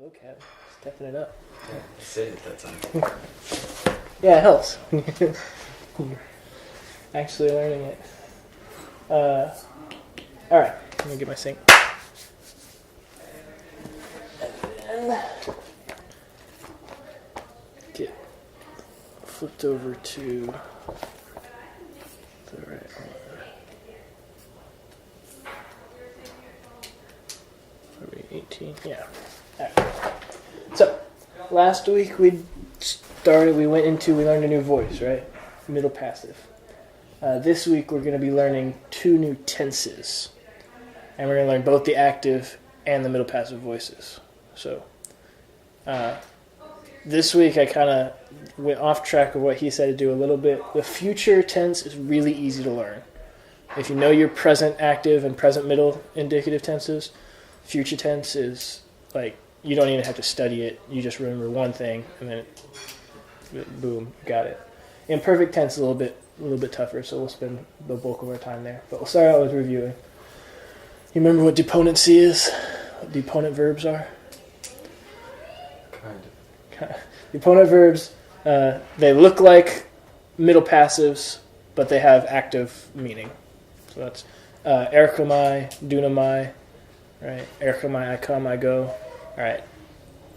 vocab. Stepping it up. Yeah, I said it that time. Yeah, it helps. Actually learning it. Alright, let me get my sink. And then get flipped over to the right one. Are we 18? Yeah. Alright. So, last week we learned a new voice, right? Middle passive. This week we're going to be learning 2 new tenses. And we're going to learn both the active and the middle passive voices. So, this week I kind of went off track of what he said to do a little bit. The future tense is really easy to learn. If you know your present active and present middle indicative tenses, future tense is like, you don't even have to study it. You just remember one thing, and then boom, got it. Imperfect tense is a little bit tougher, so we'll spend the bulk of our time there. But we'll start out with reviewing. You remember what deponency is? What deponent verbs are? Kind of. Deponent verbs, they look like middle passives, but they have active meaning. So that's erchomai, dunamai, right? Erchomai, I come, I go. All right.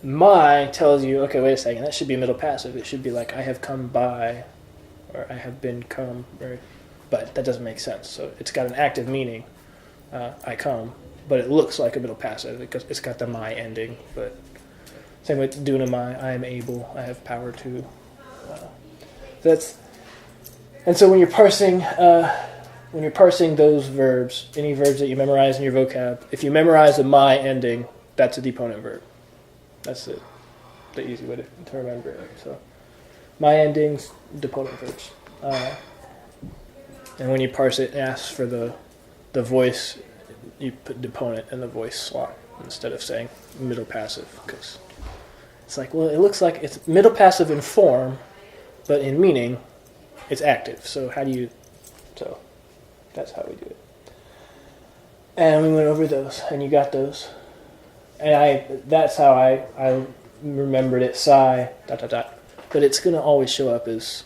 My tells you, okay, wait a second, that should be middle passive. It should be like, I have come by, or I have been come, or, but that doesn't make sense. So it's got an active meaning, I come, but it looks like a middle passive because it's got the my ending. But same with dunamai, I am able, I have power to. And so when you're parsing those verbs, any verbs that you memorize in your vocab, if you memorize the my ending, that's a deponent verb. That's the easy way to remember it. So, my endings, deponent verbs. And when you parse it, it asks for the voice. You put deponent in the voice slot instead of saying middle passive, because it's like, well, it looks like it's middle passive in form, but in meaning, it's active. So So that's how we do it. And we went over those, and you got those. And that's how I remembered it, psi, ... But it's going to always show up as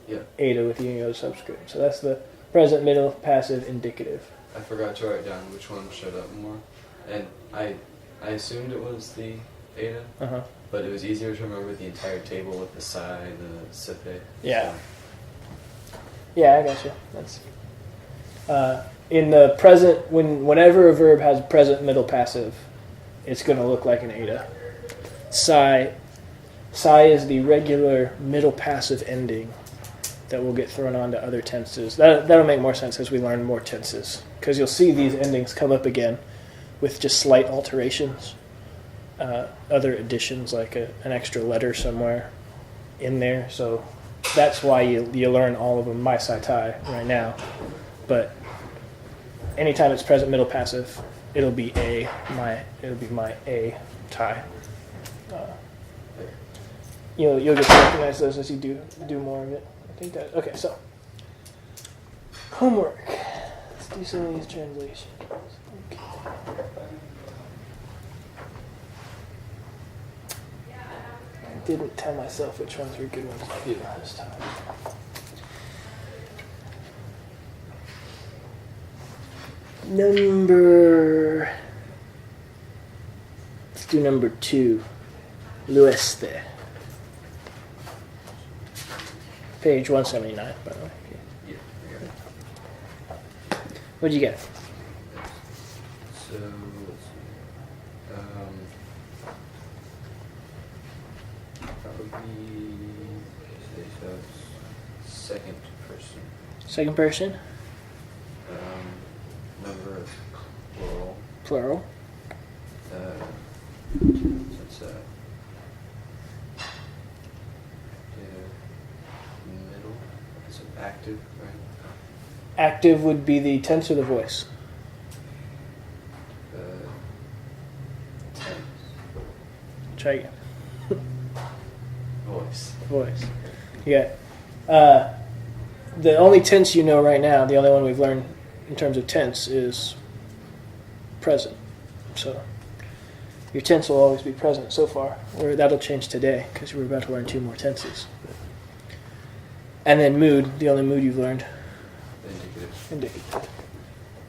eta with the other subscript. So that's the present, middle, passive, indicative. I forgot to write down which one showed up more. And I assumed it was the eta, but it was easier to remember the entire table with the psi and the sipe. Yeah. So. Yeah, I got you. That's in the present, whenever a verb has present, middle, passive, it's going to look like an eta. Psi is the regular middle passive ending that will get thrown onto other tenses. That'll make more sense as we learn more tenses, because you'll see these endings come up again with just slight alterations, other additions like an extra letter somewhere in there. So that's why you learn all of them, my, psi, tai, right now. But anytime it's present, middle, passive, it'll be my a, tai. You'll get to recognize those as you do more of it. I think that okay. So homework. Let's do some of these translations. Okay. I didn't tell myself which ones were good ones to do this time. Let's do number 2. Lueste. Page 179, by the way. Yeah, I got it. What'd you get? So, let's see. Probably second person. Second person? Number of plural. Plural. It's middle. It's active, right? Active would be the tense or the voice? Tense. Try again. Voice. You got the only tense you know right now, the only one we've learned in terms of tense is present. So Your tense will always be present so far. Or that'll change today because we're about to learn 2 more tenses. And then mood, the only mood you've learned. Indicative.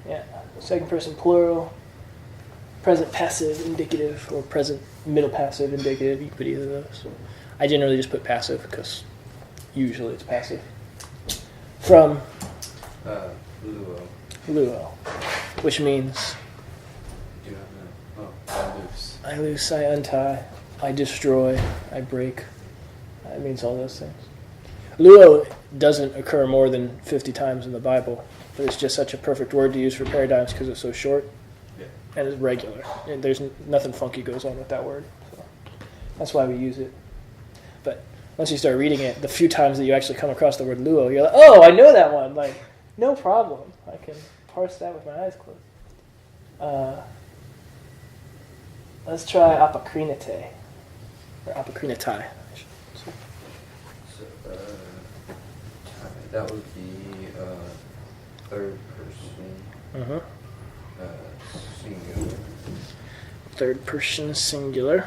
Yeah. Second person plural. Present passive indicative or present middle passive indicative. You can put either of those. I generally just put passive because usually it's passive. From luo, which means Do you have I loose. I loose, I untie, I destroy, I break. It means all those things. Luo doesn't occur more than 50 times in the Bible, but it's just such a perfect word to use for paradigms because it's so short and it's regular. And there's nothing funky goes on with that word. So that's why we use it. But once you start reading it, the few times that you actually come across the word luo, you're like, oh, I know that one. Like, no problem. I can parse that with my eyes closed. Let's try apokrinete. Or apokrinetai. That would be third person singular. Third person singular.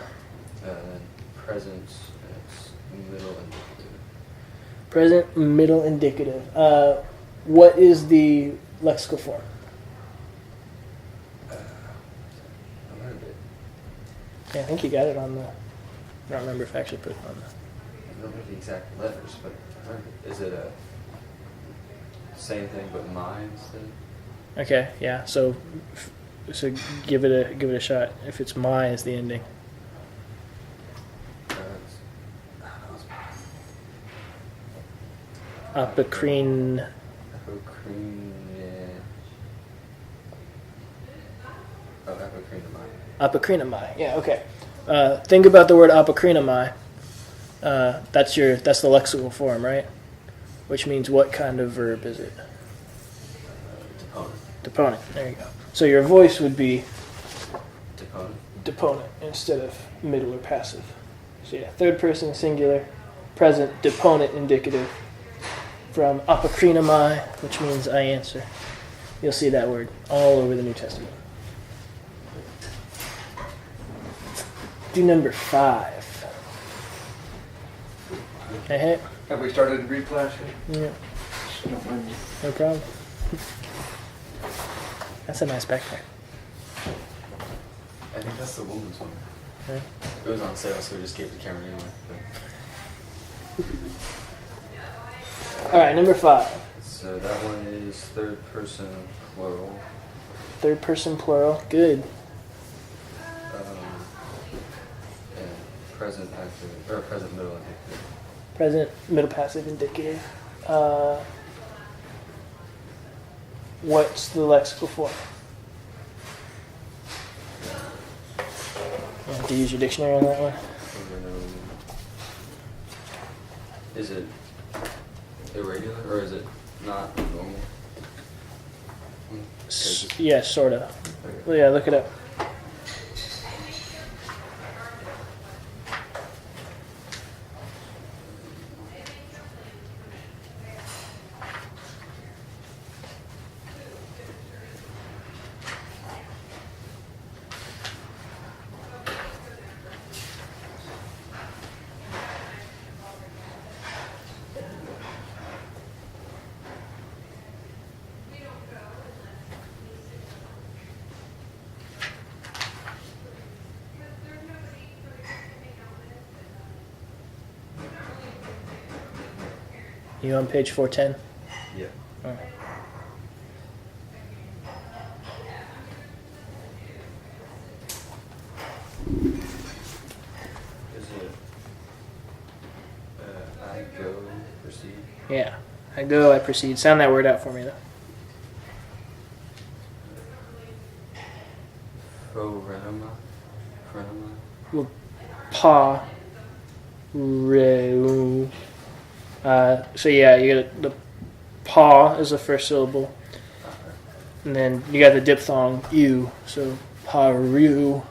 Then present, it's middle indicative. Present, middle indicative. What is the lexical form? I learned it. Yeah, I think you got it on the... I don't remember if I actually put it on the... I don't know the exact letters, but I learned it. Is it a same thing but my instead? Okay, yeah. So give it a shot. If it's my is the ending. Apocrine. Apokrinomai. Yeah. Okay. Think about the word apokrinomai. That's the lexical form, right? Which means what kind of verb is it? Deponent. There you go. So your voice would be deponent instead of middle or passive. So yeah, third person singular, present, deponent indicative. From apokrinomai, which means I answer. You'll see that word all over the New Testament. Do number 5. Hey. Have we started to read class yet? Yeah. No problem. That's a nice backpack. I think that's the woman's one. Okay. It was on sale, so we just gave the camera anyway. All right, number 5. So that one is third person plural. Third person plural. Good. And present active or present middle indicative. Present middle passive indicative. What's the lexical form? You have to use your dictionary on that one. Is it irregular or is it not normal? Yeah, sort of. Okay. Well, yeah, look it up. You on page 410? Yeah. All right. Is it I go, proceed? Yeah. I go, I proceed. Sound that word out for me, though. Frenema? Well, pa, re. So yeah, you got the pa is the first syllable, and then you got the diphthong u. So paru.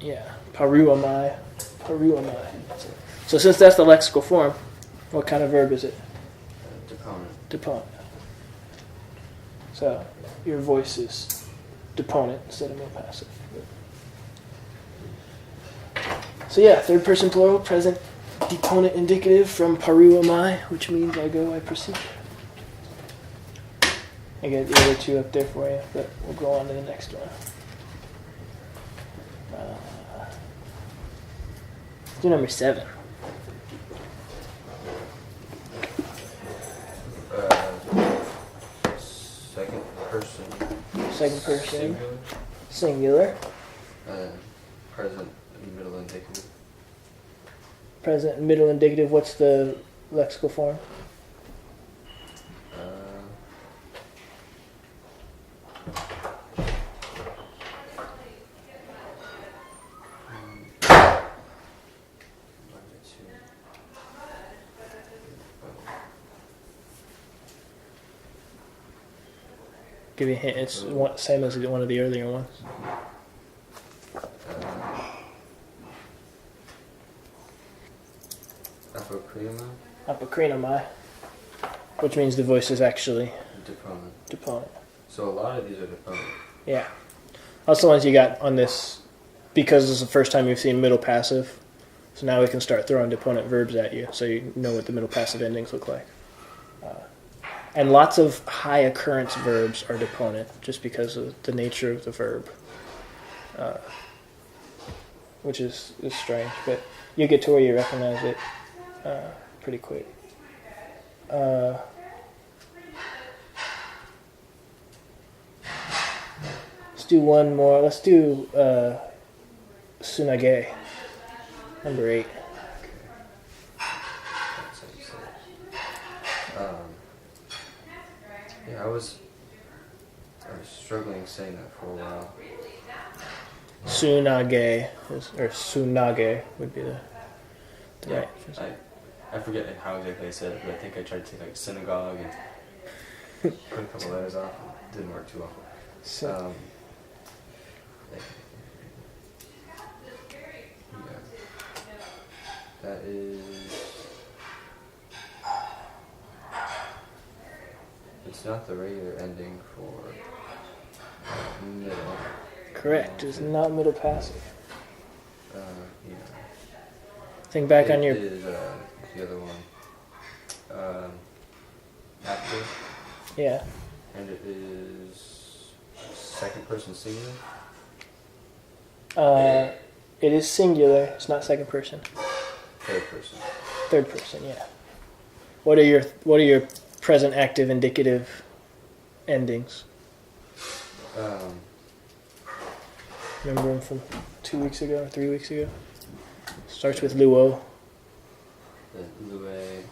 Yeah, paruamai. So since that's the lexical form, what kind of verb is it? Deponent. So your voice is deponent instead of middle passive. So yeah, third person plural, present deponent indicative from paru amai, which means I go, I proceed. I got the other two up there for you, but we'll go on to the next one. Let's do number 7. Second person. Second person. Singular. Singular. Present middle indicative. Present middle indicative. What's the lexical form? Give you a hint. It's same as one of the earlier ones. Apocrenamai, which means the voice is actually deponent. So a lot of these are deponent. Yeah. That's the ones you got on this, because this is the first time you've seen middle passive. So now we can start throwing deponent verbs at you, so you know what the middle passive endings look like. And lots of high occurrence verbs are deponent, just because of the nature of the verb, which is strange. But you get to where you recognize it pretty quick. Let's do one more. Let's do sunage, number 8. Yeah, I was struggling saying that for a while. Sunage, or sunage would be the right. I forget how exactly I said it, but I think I tried to say like synagogue and put a couple letters off. It didn't work too well. So, yeah. That is. It's not the regular ending for middle. correct. It's not middle passive. Yeah. Think back on your. It is the other one. After. Yeah. And it is second person singular. It is singular. It's not second person. Third person. Third person. Yeah. What are your present active indicative endings? Remember them from 2 weeks ago or 3 weeks ago? Starts with luo. Lue.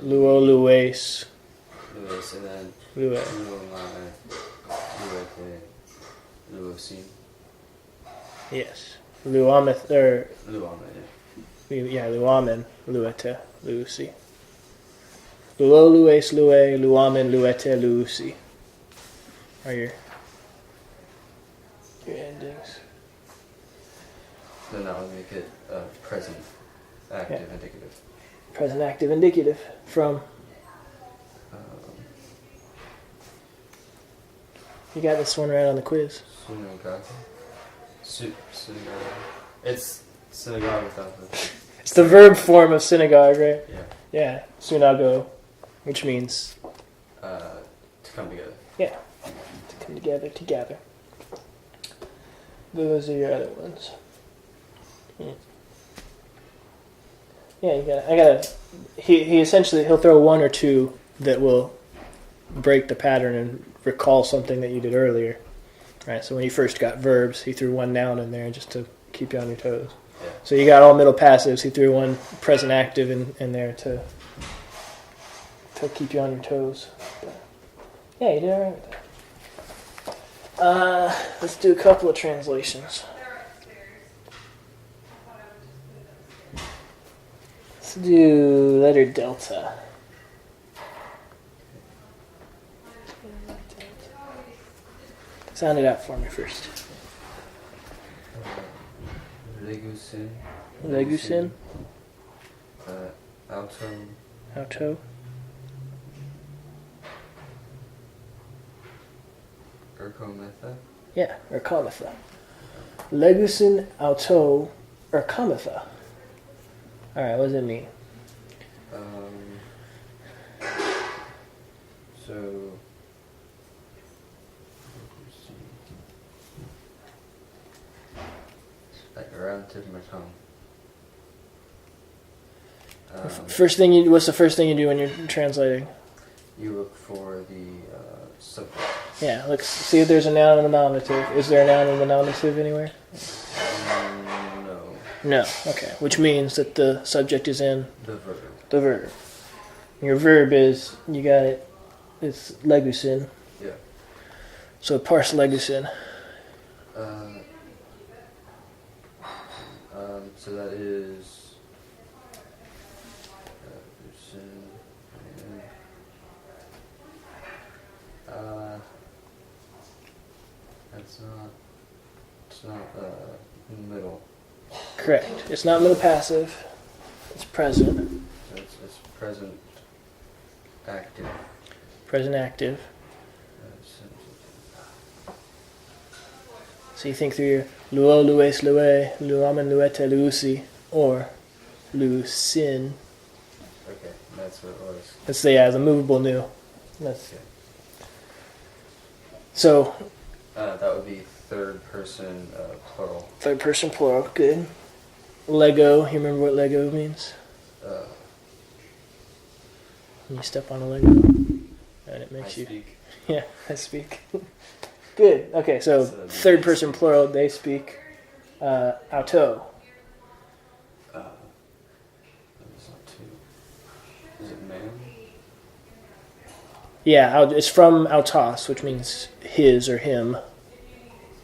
Luo, lues. Lues, and then Lue. Luomai, Luete, Luosin. Yes. Luameth, or Luame, yeah, luamen, luete, luusi. Luo, lues, lue, luamen, luete, luusi are your endings. Then that would make it present active indicative. Present active indicative from. You got this one right on the quiz. Synagogue. Synagogue. It's synagogue without the. It's the verb form of synagogue, right? Yeah. Yeah, synago, which means To come together. yeah, to come together. Those are your other ones. Yeah, I gotta. He essentially he'll throw one or two that will break the pattern and recall something that you did earlier. Right. So when you first got verbs, he threw one noun in there just to keep you on your toes. Yeah. So you got all middle passives. He threw one present active in there to keep you on your toes. But yeah, you did all right with that. Let's do a couple of translations. Let's do letter delta. Sound it out for me first. Legusin. Legusin. Auto. Ercometha. Yeah, or Ercometha. Legusin auto or cometha. All right, what does it mean? So. Like around the tip of my tongue. What's the first thing you do when you're translating? You look for the subject. Yeah, look, see if there's a noun and a nominative. Is there a noun and a nominative anywhere? No. No, okay. Which means that the subject is in? The verb. The verb. Your verb is, you got it, it's legusin. Yeah. So parse legusin. So that is... It's not middle. Correct. It's not middle passive. It's present. It's present active. Present active. So you think through your luo, lues, lue, luamen, luete, luusi, or lusin. Okay, that's what it was. That's the movable nu. That's so. That would be third person plural. Third person plural. Good. Lego. You remember what Lego means? When you step on a Lego, and it makes you. Speak. Yeah, I speak. Good. Okay, so third person plural. They speak. Auto. It's not two. Is it man? Yeah, it's from autos, which means his or him.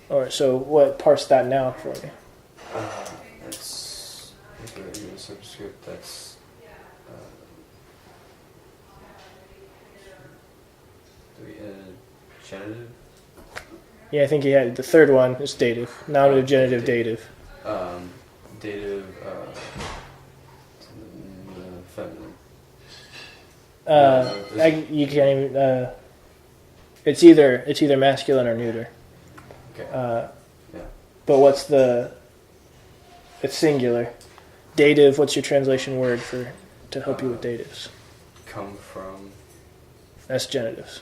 Or so, what parse that noun for me? That's if I give a subscript. That's genitive. Yeah, I think he had the third one is dative, nominative, genitive, dative. Dative. Feminine. You can't even. It's either masculine or neuter. Okay. Yeah. But what's the? It's singular. Dative. What's your translation word to help you with datives? Come from. That's genitives.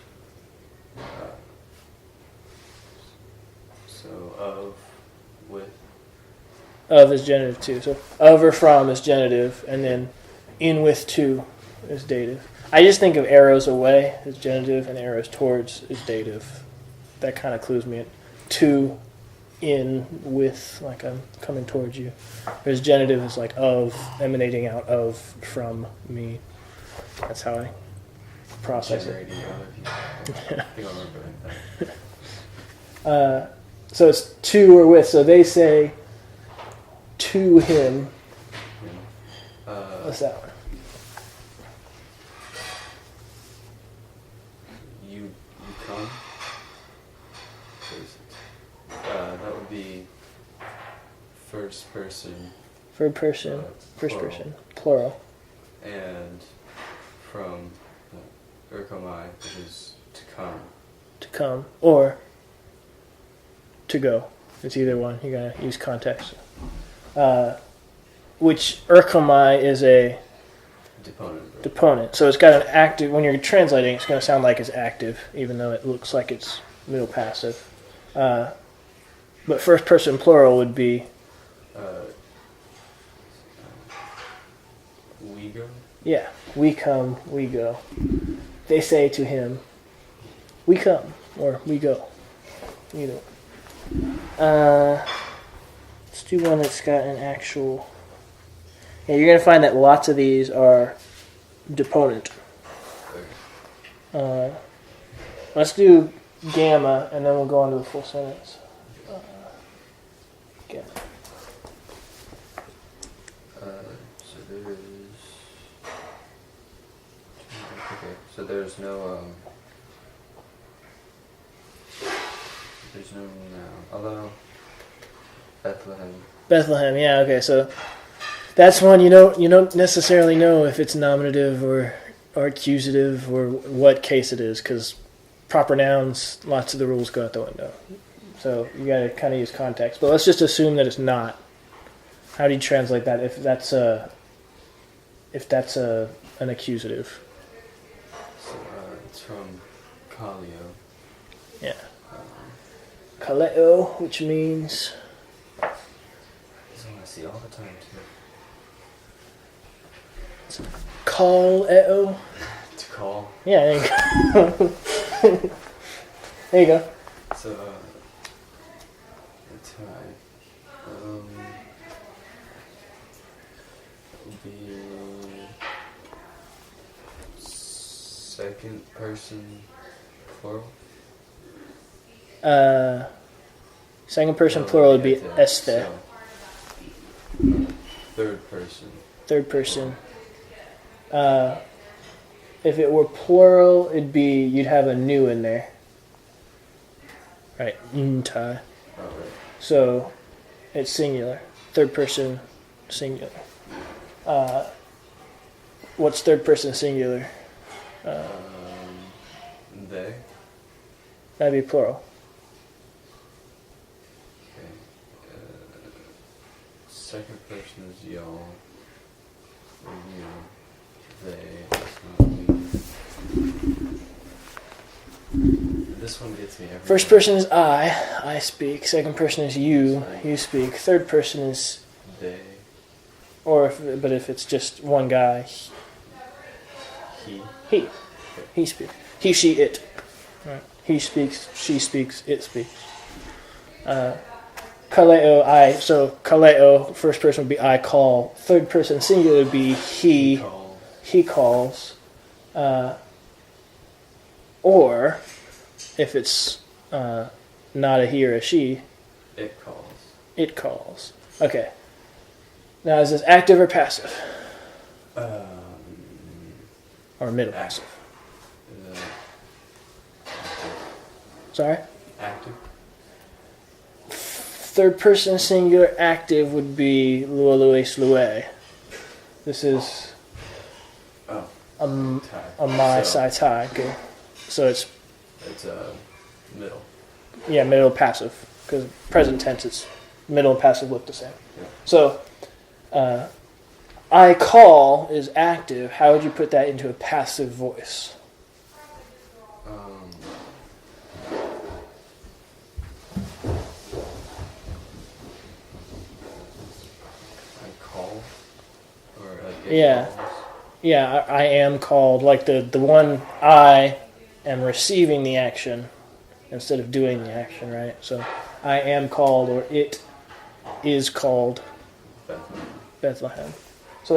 So of, with. Of is genitive too. So of or from is genitive, and then in with to is dative. I just think of arrows away as genitive and arrows towards is dative. That kind of clues me in. To, in, with, like I'm coming towards you. Whereas genitive is like of, emanating out of, from me. That's how I process it. Out of you. I think I'll remember that. So it's to or with. So they say to him. What's that one? You come. That would be first person. Third person. First plural. person. Plural. And from urkomai, which is to come. To come. Or to go. It's either one. You gotta use context. Which urkomai is a deponent. So it's got an active. When you're translating, it's going to sound like it's active, even though it looks like it's middle passive. But first person plural would be. We go. Yeah, we come, we go. They say to him, we come or we go. Either. Let's do one that's got an actual. Yeah, you're going to find that lots of these are deponent. Let's do gamma, and then we'll go on to the full sentence. Gamma. So there's. Okay, so there's no. There's no noun. Although. Bethlehem, yeah, okay, so that's one you don't necessarily know if it's nominative or accusative or what case it is, because proper nouns, lots of the rules go out the window. So you got to kind of use context. But let's just assume that it's not. How do you translate that if that's an accusative? So it's from Kaleo. Yeah. Kaleo, which means... This one I see all the time too. Kaleo. To call. Yeah, there you go. There you go. So, a tie. The second person plural. Second person plural would be este. So, third person. Third person. If it were plural, you'd have a nu in there. Right, untie. Oh, right. So it's singular. Third person singular. What's third person singular? They. That'd be plural. Okay. Second person is y'all. Or you. They. That's not me. This one gets me every First time. person is I speak. Second person is you speak. Third person is They. but if it's just one guy, he speaks. He, she, it. Right. He speaks, she speaks, it speaks. Kaleo, so kaleo, first person would be I call. Third person singular would be he calls. Or, if it's not a he or a she, it calls. Okay. Now, is this active or passive? Or middle passive? Sorry? Active. Third person singular active would be lua lues lue. This is a my sai tai. Okay. So it's middle. Yeah, middle passive. Because present tense, it's middle and passive look the same. Yeah. So, I call is active. How would you put that into a passive voice? I call? Or Yeah. calls? Yeah, I am called. Like the one I am receiving the action instead of doing the action, right? So I am called or it is called Bethlehem. So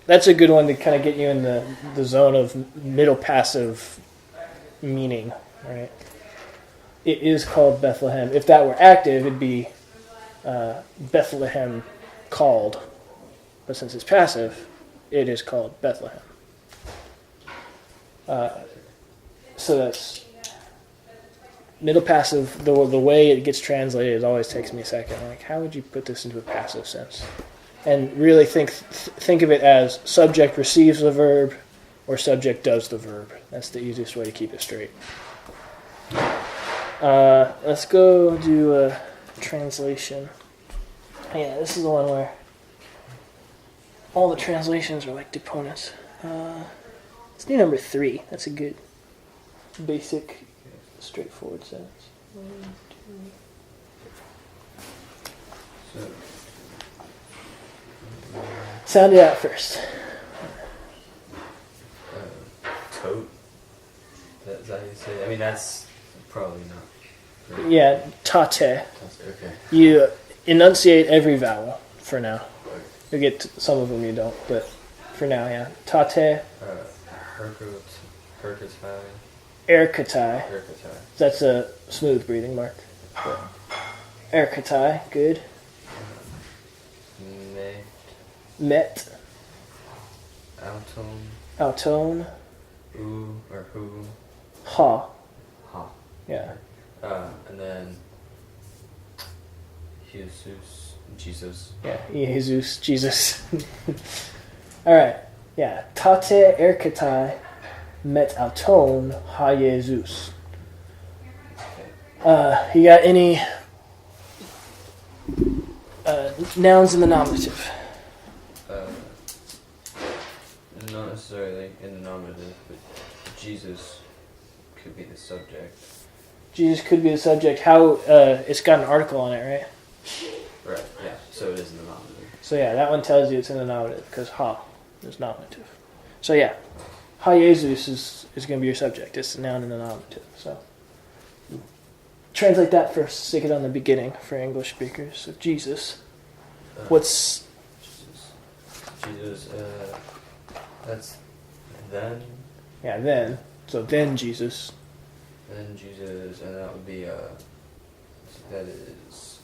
that's a good one to kind of get you in the zone of middle passive meaning, right? It is called Bethlehem. If that were active, it'd be Bethlehem called. But since it's passive, it is called Bethlehem. So that's middle passive. The way it gets translated always takes me a second. Like, how would you put this into a passive sense? And really think of it as subject receives the verb or subject does the verb. That's the easiest way to keep it straight. Let's go do a translation. Yeah, this is the one where all the translations are like deponents. Let's do number 3. That's a good, basic, straightforward sentence. 1, 2. Sound it out first. Tote. Is that how you say it? I mean, that's probably not. Right. Yeah, tate. Okay. You enunciate every vowel for now. Okay. You'll get some of them you don't, but for now, yeah. Tate. Herkatai. Erkatai. Herkatai. That's a smooth breathing mark. Erkatai, good. Met. Altone. Ooh or who. Ha. Ha. Yeah. And then Jesus. Yeah, Jesus. Alright. Yeah. Tate erkatai met auton ha Jesus. You got any Nouns in the nominative. Not necessarily in the nominative, but Jesus could be the subject. Jesus could be the subject. How it's got an article on it, right? Right, yeah, so it is in the nominative. So yeah, that one tells you it's in the nominative because ha is nominative. So yeah, ha Jesus is going to be your subject. It's a noun in the nominative. So translate that first. Stick it on the beginning for English speakers. So Jesus. What's Jesus? That's then. Yeah, then. So then Jesus. Then Jesus, and that would be that is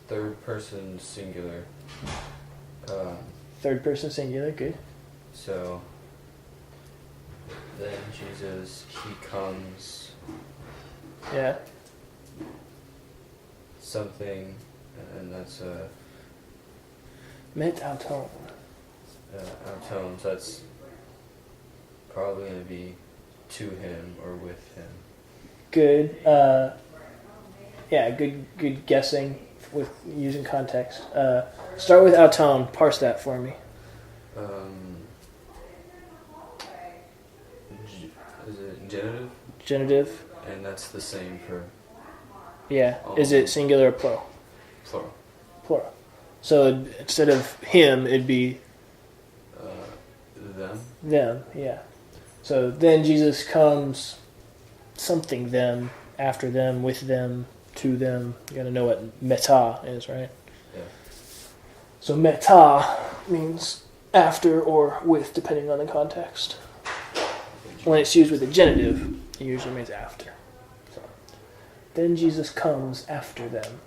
third person singular. Third person singular. Good. So then Jesus, he comes. Yeah. Something, and that's Met auton. Outone, so that's probably going to be to him or with him. Good. Yeah, good guessing with using context. Start with auton. Parse that for me. Is it genitive? Genitive. And that's the same for Yeah. Is it singular or plural? plural. Plural. So instead of him, it'd be Them. them. Yeah. So then Jesus comes, something them, after them, with them, to them. You got to know what meta is, right? Yeah. So meta means after or with, depending on the context. When it's used with a genitive, it usually means after. So, then Jesus comes after them.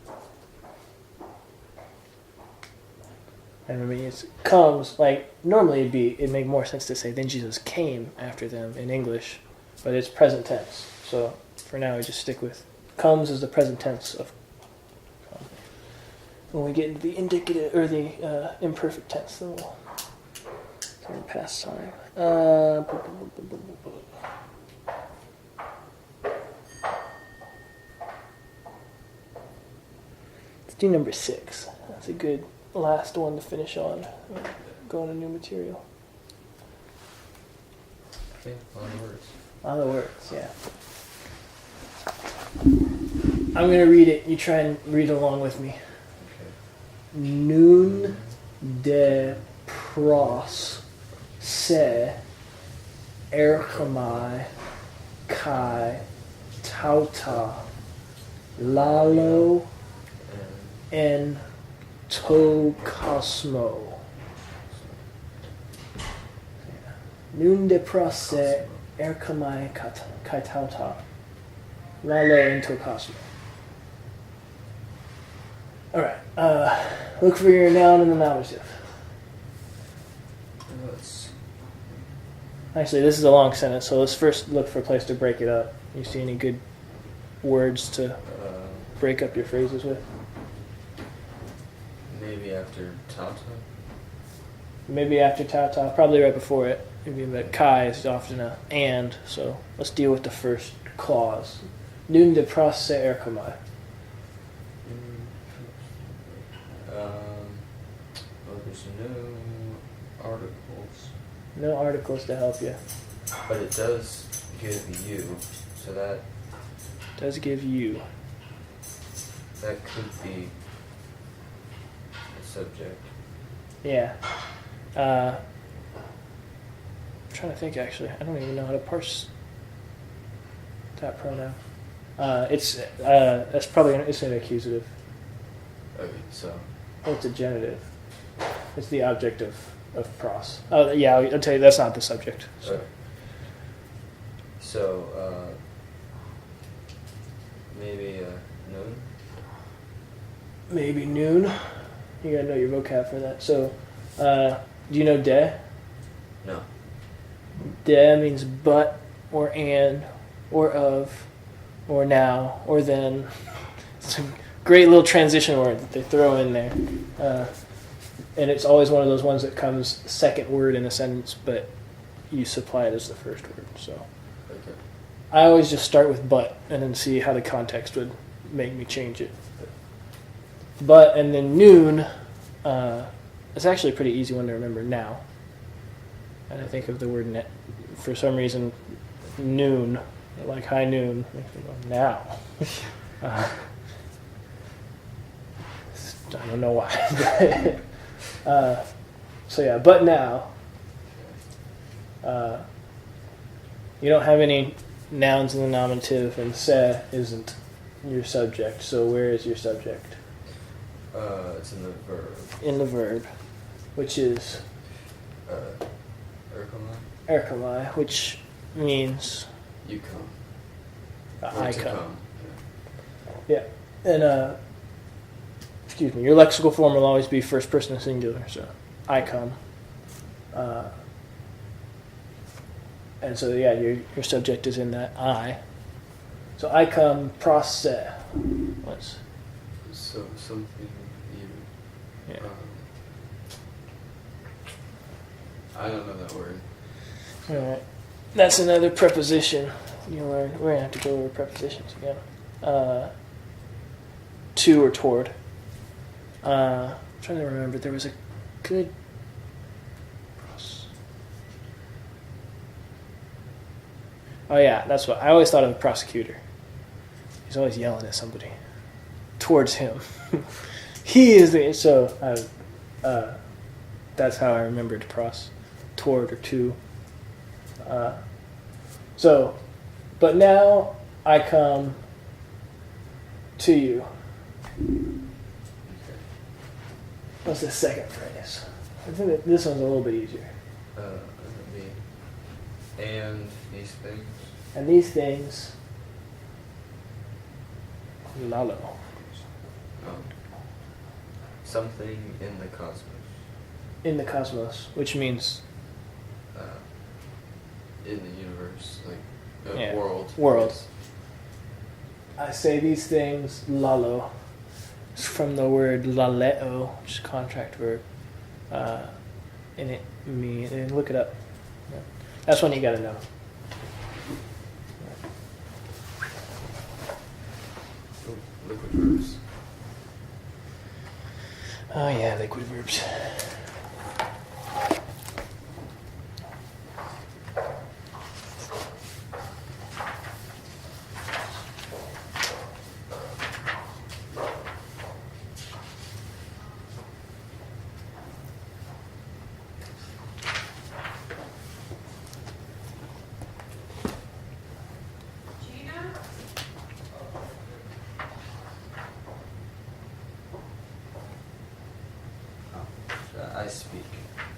And I mean, it comes, like, normally it'd make more sense to say, then Jesus came after them in English, but it's present tense. So for now, we just stick with comes as the present tense of come. When we get into the indicative, or the imperfect tense, then we'll turn past time. Let's do number 6. That's a good last one to finish on. Go on to new material. Okay, a lot of words. A lot of words, yeah. I'm going to read it. You try and read along with me. Okay. Nun de pros se erchomai kai tauta lalo en to cosmo. Nun de pros se erchomai kai tauta lalo en to cosmo. Alright, look for your noun in the nominative. Actually, this is a long sentence, so let's first look for a place to break it up. You see any good words to break up your phrases with? Maybe after Tata. Maybe after tauta, probably right before it. Maybe but kai is often a and, so let's deal with the first clause. Nun de pros se erchomai. Well, there's no articles. No articles to help you. But it does give you, so that Does give you. could be the subject. Yeah. I'm trying to think actually. I don't even know how to parse that pronoun. That's probably it's an accusative. Okay, so Well, it's a genitive. It's the object of pros. Oh yeah, I'll tell you that's not the subject. So. okay. So maybe noon. Maybe noon. You gotta know your vocab for that. So, do you know de? No. De means but, or and, or of, or now, or then. It's a great little transition word that they throw in there. And it's always one of those ones that comes second word in a sentence, but you supply it as the first word. So Okay. I always just start with but, and then see how the context would make me change it. but, and then noon, it's actually a pretty easy one to remember now. And I think of the word net, for some reason, noon, like high noon, makes me go, now. I don't know why. So yeah, but now. You don't have any nouns in the nominative, and se isn't your subject. So where is your subject? It's in the verb. In the verb, which is erkomai, which means you come. I to come. Yeah, and excuse me, your lexical form will always be first person singular. So I come. And so, yeah, your subject is in that I. So I come pros se. What's? So something you. Yeah. I don't know that word. All right. That's another preposition you learn. We're going to have to go over prepositions again. To or toward. I'm trying to remember. There was a good... Oh yeah, that's what I always thought of a prosecutor. He's always yelling at somebody. Towards him. He is the that's how I remembered pros. Toward or to. But now I come to you. What's the second phrase? I think that this one's a little bit easier. And these things. And these things, lalo. Something in the cosmos. In the cosmos, which means? In the universe, like yeah. World. World. I say these things, lalo. It's from the word laleo, which is a contract verb. And it means, look it up. Yeah. That's one you got to know. Liquid verbs. Oh yeah, liquid verbs.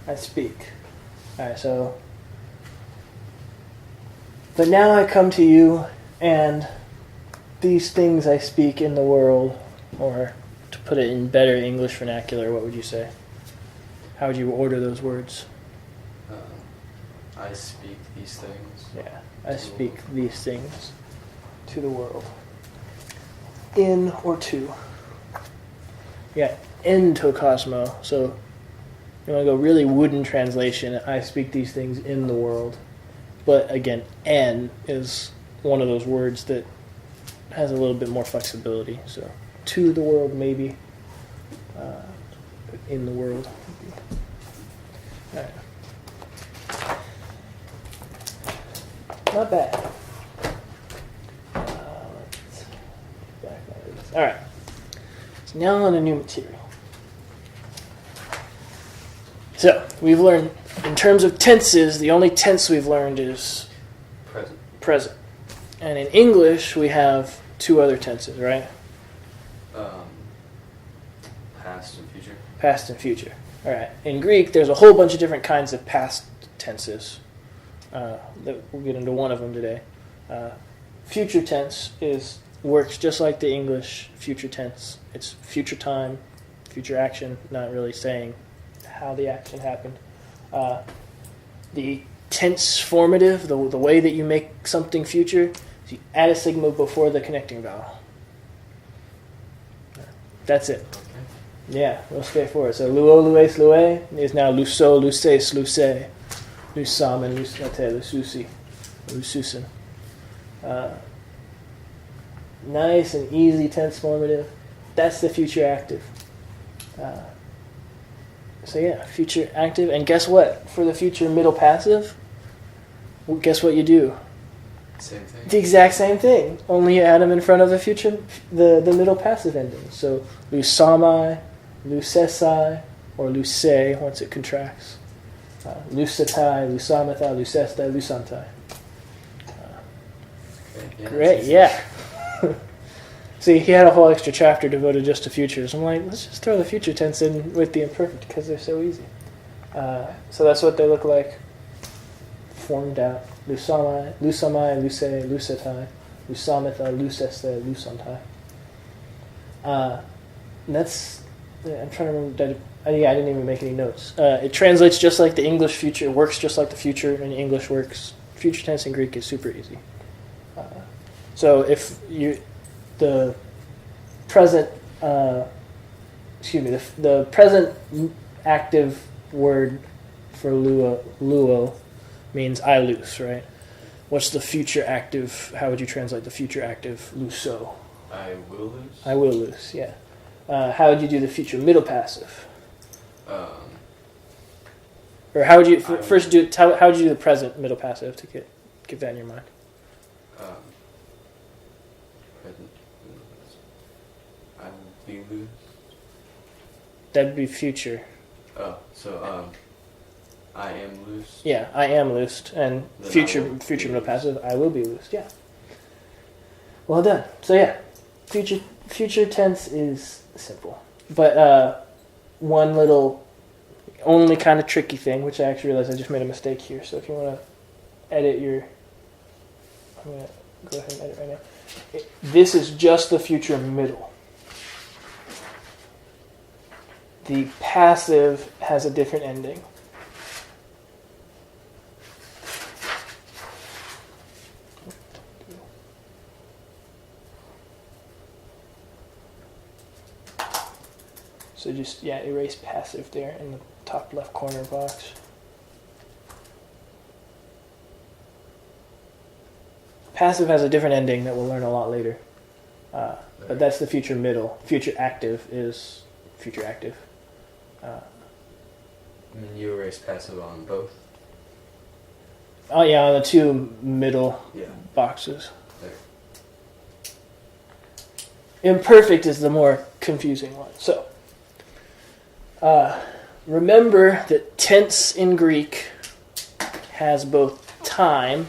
I speak. Alright, so... But now I come to you, and these things I speak in the world, or to put it in better English vernacular, what would you say? How would you order those words? I speak these things. Yeah, I speak these things to the world. In or to. Yeah, into cosmo, so... You want to go really wooden translation. I speak these things in the world. But again, en is one of those words that has a little bit more flexibility. So, to the world, maybe. But in the world. All right. Not bad. All right. So now on a new material. So, we've learned, in terms of tenses, the only tense we've learned is present. And in English, we have two other tenses, right? Past and future. Past and future. All right. In Greek, there's a whole bunch of different kinds of past tenses. We'll get into one of them today. Future tense works just like the English future tense. It's future time, future action, not really saying how the action happened. The tense formative, the way that you make something future, is you add a sigma before the connecting vowel. That's it. Okay. Yeah, real straightforward. So luo, lues, lue is now luso, luses, luse, lusam, and lusate, lususi, lususin. Nice and easy tense formative. That's the future active. So yeah, future active. And guess what? For the future middle passive, well, guess what you do? Same thing. The exact same thing. Only you add them in front of the middle passive ending. So lusami, lusesai, or lusei once it contracts. Lusatai, lusamatha, lusesta, lusantai. Great, yeah. See, he had a whole extra chapter devoted just to futures. I'm like, let's just throw the future tense in with the imperfect because they're so easy. So that's what they look like formed out. Lusamai, luse, lusetai, lusamitha, luseste, lusantai. That's, I'm trying to remember, I didn't even make any notes. It translates just like the English future, works just like the future in English works. Future tense in Greek is super easy. So if the present, the present active word for luo means I loose, right? What's the future active? How would you translate the future active luso? I will lose. I will loose, yeah. How would you do the future middle passive? Or how would you first do? How would you do the present middle passive to get that in your mind? Present. I will be loose. That'd be future. Oh, so I am loose. Yeah, I am loosed, and Then future be middle passive, I will be loosed. Yeah. Well done. So yeah, future tense is simple, but one little, only kind of tricky thing, which I actually realized I just made a mistake here. So if you want to edit I'm gonna go ahead and edit right now. This is just the future middle. The passive has a different ending. So just, erase passive there in the top left corner box. Passive has a different ending that we'll learn a lot later. But that's the future middle. Future active is future active. You erase passive on both? Oh yeah, on the two middle boxes. There. Imperfect is the more confusing one. So, remember that tense in Greek has both time,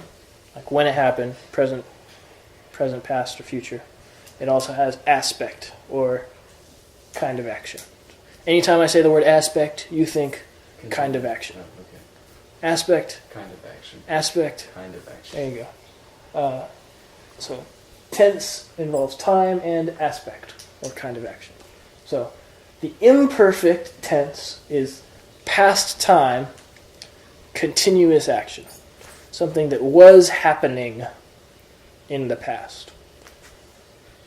like when it happened, present, past, or future. It also has aspect, or kind of action. Anytime I say the word aspect, you think kind of action. Oh, okay. Aspect. Kind of action. Aspect. Kind of action. There you go. So, tense involves time and aspect, or kind of action. So, the imperfect tense is past time, continuous action. Something that was happening in the past.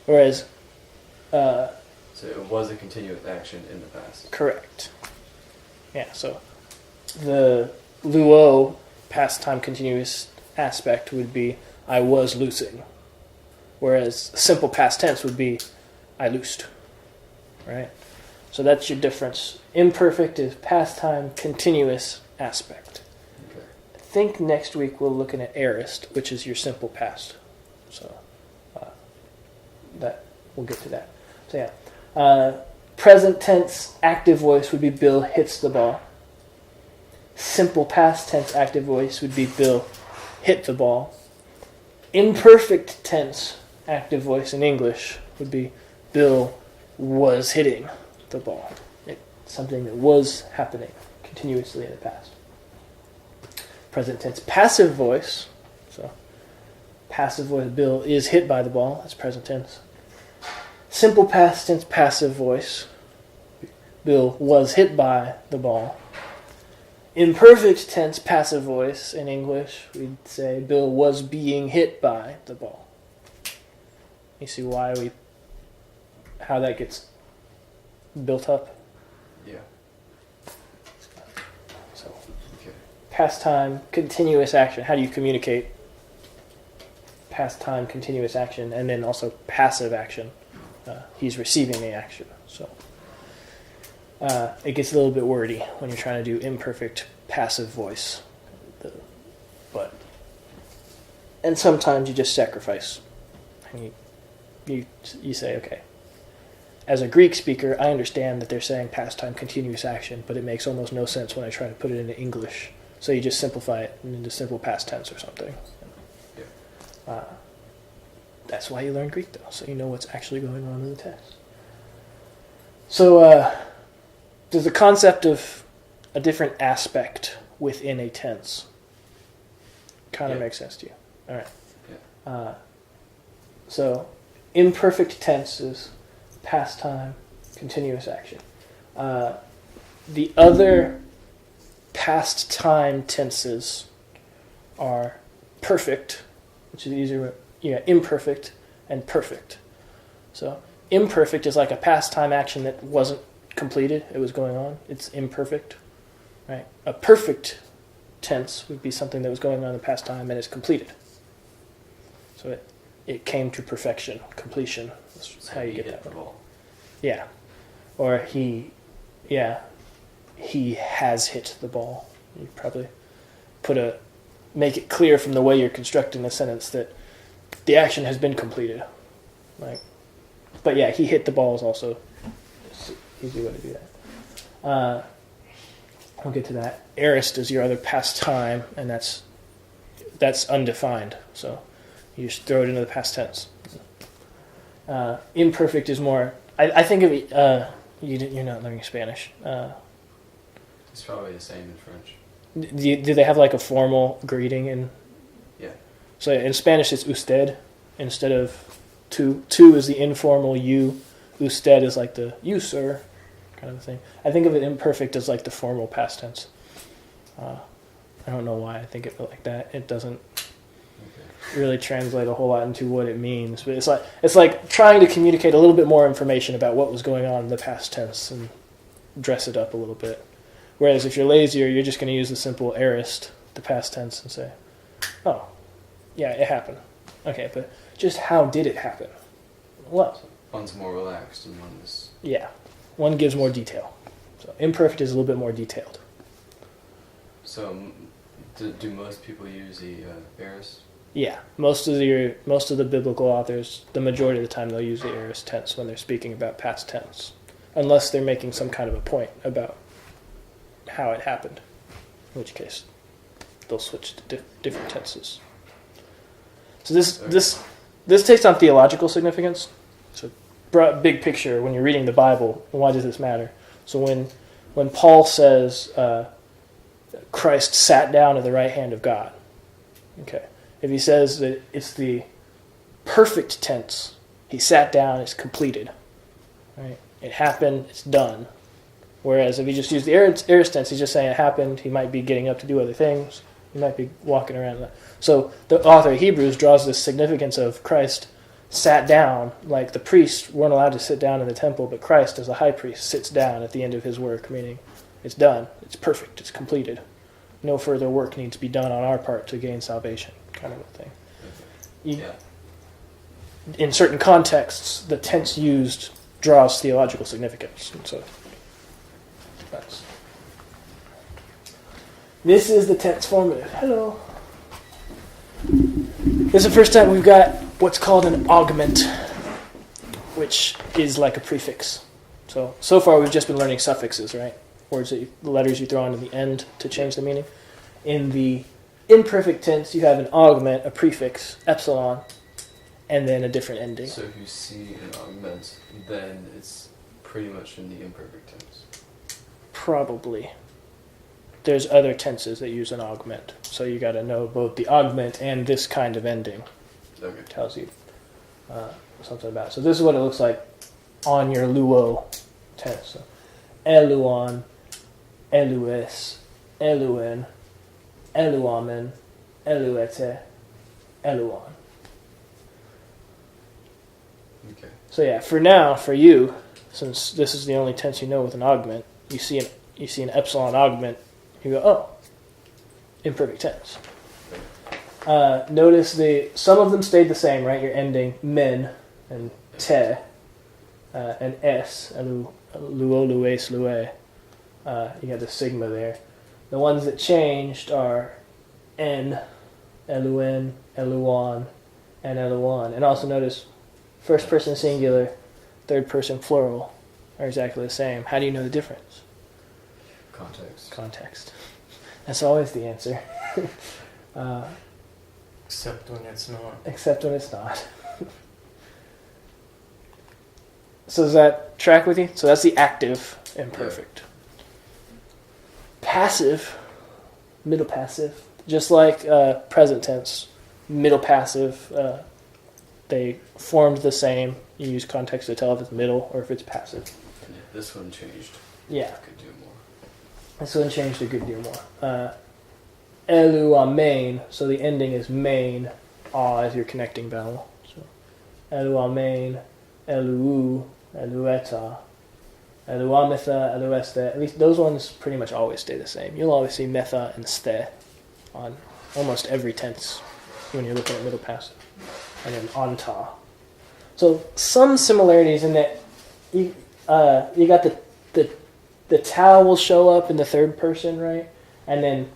Whereas... so it was a continuous action in the past. Correct. Yeah, so the luo, past time continuous aspect, would be I was loosing. Whereas simple past tense would be I loosed. Right? So that's your difference. Imperfect is past time continuous aspect. Okay. I think next week we're looking at aorist, which is your simple past. So that we'll get to that. So yeah. Present tense active voice would be Bill hits the ball. Simple past tense active voice would be Bill hit the ball. Imperfect tense active voice in English would be Bill was hitting the ball. It's something that was happening continuously in the past. Present tense passive voice. So passive voice, Bill is hit by the ball. That's present tense. Simple past tense passive voice, Bill was hit by the ball. Imperfect tense passive voice in English, we'd say Bill was being hit by the ball. You see how that gets built up? Yeah. So, Okay. past time, continuous action. How do you communicate past time, continuous action, and then also passive action? He's receiving the action. So it gets a little bit wordy when you're trying to do imperfect passive voice. And sometimes you just sacrifice. And you say, okay, as a Greek speaker, I understand that they're saying past time continuous action, but it makes almost no sense when I try to put it into English. So you just simplify it into simple past tense or something. Yeah. That's why you learn Greek, though, so you know what's actually going on in the text. So does the concept of a different aspect within a tense kind of make sense to you? All right. Yeah. So imperfect tense is past time, continuous action. The other past time tenses are perfect, which is easier. Imperfect and perfect. So imperfect is like a past time action that wasn't completed; it was going on. It's imperfect, right? A perfect tense would be something that was going on in the past time and is completed. So it came to perfection, completion. That's how you get that. The ball. Yeah. Or he has hit the ball. You probably make it clear from the way you're constructing the sentence that the action has been completed. But yeah, he hit the ball is also an easy way to do that. We'll get to that. Aorist is your other past time, and that's undefined. So you just throw it into the past tense. Imperfect is more. I think of it. You're not learning Spanish. It's probably the same in French. Do they have like a formal greeting in? Yeah. So in Spanish it's usted instead of tú. Tú is the informal you. Usted is like the you sir kind of a thing. I think of it imperfect as like the formal past tense. I don't know why I think of it like that. It doesn't really translate a whole lot into what it means, but it's like trying to communicate a little bit more information about what was going on in the past tense and dress it up a little bit. Whereas if you're lazier, you're just going to use the simple aorist, the past tense, and say, oh, yeah, it happened. Okay, but just how did it happen? Well, one's more relaxed and one is... Yeah, one gives more detail. So imperfect is a little bit more detailed. So do most people use the aorist? Yeah, most of the biblical authors, the majority of the time, they'll use the aorist tense when they're speaking about past tense, unless they're making some kind of a point about how it happened, in which case they'll switch to different tenses. So this takes on theological significance. So big picture, when you're reading the Bible, why does this matter? So when Paul says Christ sat down at the right hand of God, okay, if he says that it's the perfect tense, he sat down, it's completed, right? It happened, it's done. Whereas if he just used the aorist tense, he's just saying it happened. He might be getting up to do other things. He might be walking around. So the author of Hebrews draws this significance of Christ sat down, like the priests weren't allowed to sit down in the temple, but Christ, as the high priest, sits down at the end of his work, meaning it's done, it's perfect, it's completed. No further work needs to be done on our part to gain salvation, kind of a thing. In certain contexts, the tense used draws theological significance, and so this is the tense formative. Hello. This is the first time we've got what's called an augment, which is like a prefix. So far we've just been learning suffixes, right? Words the letters you throw on to the end to change the meaning. In the imperfect tense, you have an augment, a prefix, epsilon, and then a different ending. So if you see an augment, then it's pretty much in the imperfect tense. Probably. There's other tenses that use an augment, so you got to know both the augment and this kind of ending. Okay. Tells you something about it. So this is what it looks like on your luo tense. So, eluon, elues, eluen, eluamen, eluete, eluon. Okay. So yeah, for now, for you, since this is the only tense you know with an augment, you see an epsilon augment, you go, oh, imperfect tense. Notice some of them stayed the same, right? You're ending men and te. and S, luo, lues, lue. You got the sigma there. The ones that changed are N, eluen, eluon, and eluon. And also notice first person singular, third person plural are exactly the same. How do you know the difference? Context. That's always the answer. Except when it's not. Except when it's not. So does that track with you? So that's the active imperfect. Passive, middle passive, just like present tense, middle passive, they formed the same. You use context to tell if it's middle or if it's passive. Yeah, this one changed. Yeah. Could do more. This one changed a good deal more. Elu main, so the ending is main. Is your connecting vowel. So elu main, elu, elueta, eluametha, elueste. At least those ones pretty much always stay the same. You'll always see metha and ste on almost every tense when you're looking at middle passive. And then anta. So some similarities in that you got the tau will show up in the third person, right? And then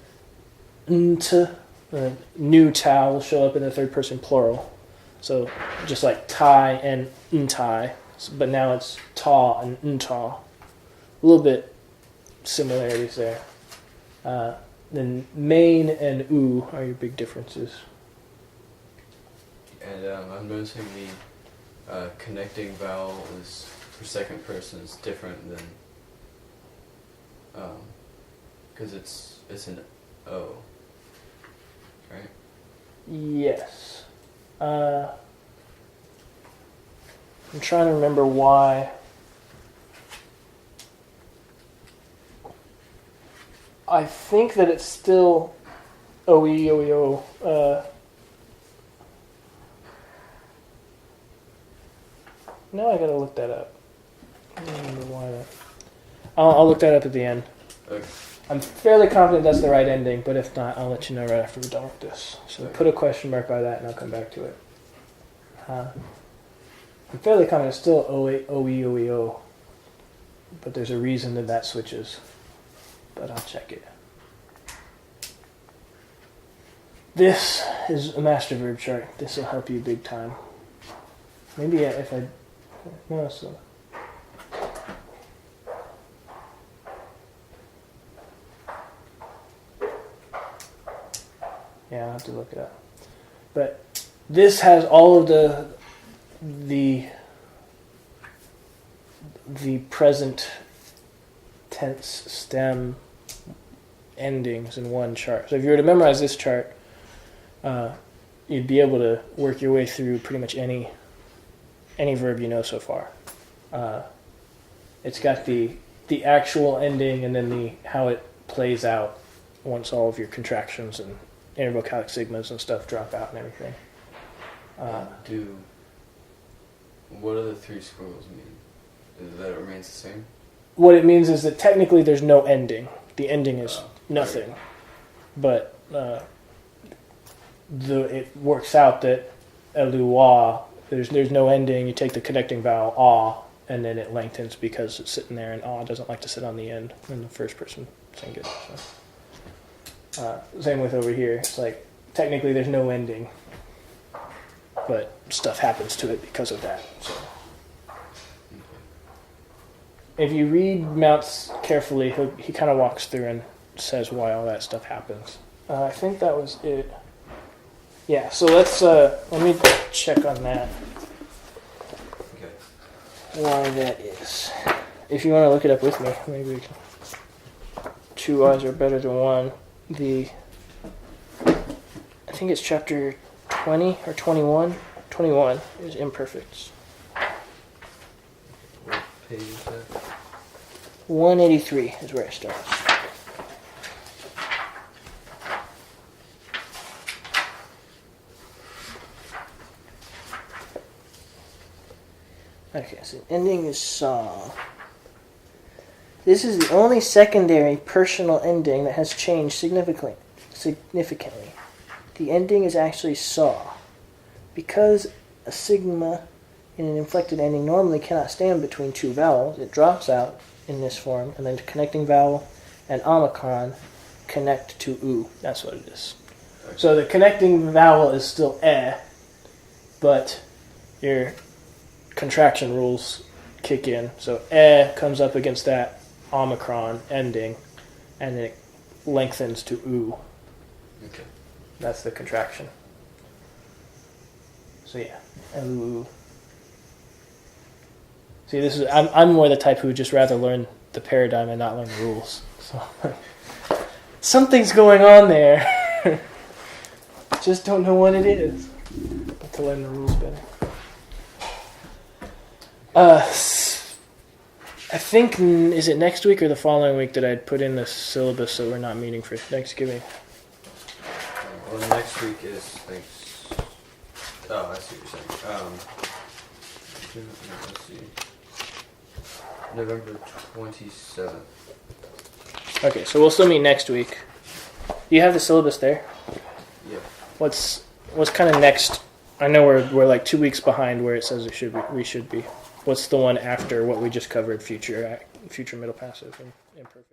new tau will show up in the third person plural. So just like tai and ntai, but now it's ta and nta. A little bit similarities there. Then main and u are your big differences. And I'm noticing the connecting vowel is for second person is different than because it's an O, right? Yes. I'm trying to remember why. I think that it's still OEOEO. Now I gotta look that up. I don't remember why that. I'll look that up at the end. Okay. I'm fairly confident that's the right ending, but if not, I'll let you know right after we're done with this. So put a question mark by that, and I'll come back to it. I'm fairly confident it's still OEOEO, but there's a reason that switches. But I'll check it. This is a master verb chart. This will help you big time. Maybe if I... No, so... Yeah, I'll have to look it up. But this has all of the present tense stem endings in one chart. So if you were to memorize this chart, you'd be able to work your way through pretty much any verb you know so far. It's got the actual ending and then how it plays out once all of your contractions and intervocalic sigmas and stuff drop out and everything. What do the three squirrels mean? Is that it remains the same? What it means is that technically there's no ending. The ending is nothing. Okay. But it works out that elua, there's no ending. You take the connecting vowel ah, and then it lengthens because it's sitting there, and ah doesn't like to sit on the end in the first person singular. So. Same with over here. It's like technically there's no ending, but stuff happens to it because of that. So. If you read Mounts carefully, he kind of walks through and says why all that stuff happens. I think that was it. Yeah, so let me check on that. Okay. Why that is. If you want to look it up with me, maybe we can. 2 eyes are better than one. I think it's chapter 20 or 21. 21 is imperfects. What page is that? 183 is where it starts. Okay, so ending is saw. This is the only secondary personal ending that has changed significantly. The ending is actually saw. Because a sigma in an inflected ending normally cannot stand between two vowels. It drops out in this form, and then the connecting vowel and omicron connect to oo. That's what it is. Okay. So the connecting vowel is still but your contraction rules kick in. So comes up against that omicron ending, and it lengthens to oo. Okay. That's the contraction. So yeah, ooh. See, this is I'm more the type who would just rather learn the paradigm and not learn the rules. So something's going on there. Just don't know what it is. But to learn the rules better. I think, is it next week or the following week that I'd put in the syllabus so we're not meeting for Thanksgiving? Well, next week is thanks. Oh, I see what you're saying. Let's see. November 27th. Okay, so we'll still meet next week. Do you have the syllabus there? Yeah. What's kind of next? I know we're like 2 weeks behind where it says we should be. What's the one after what we just covered? Future middle passive and imperfect.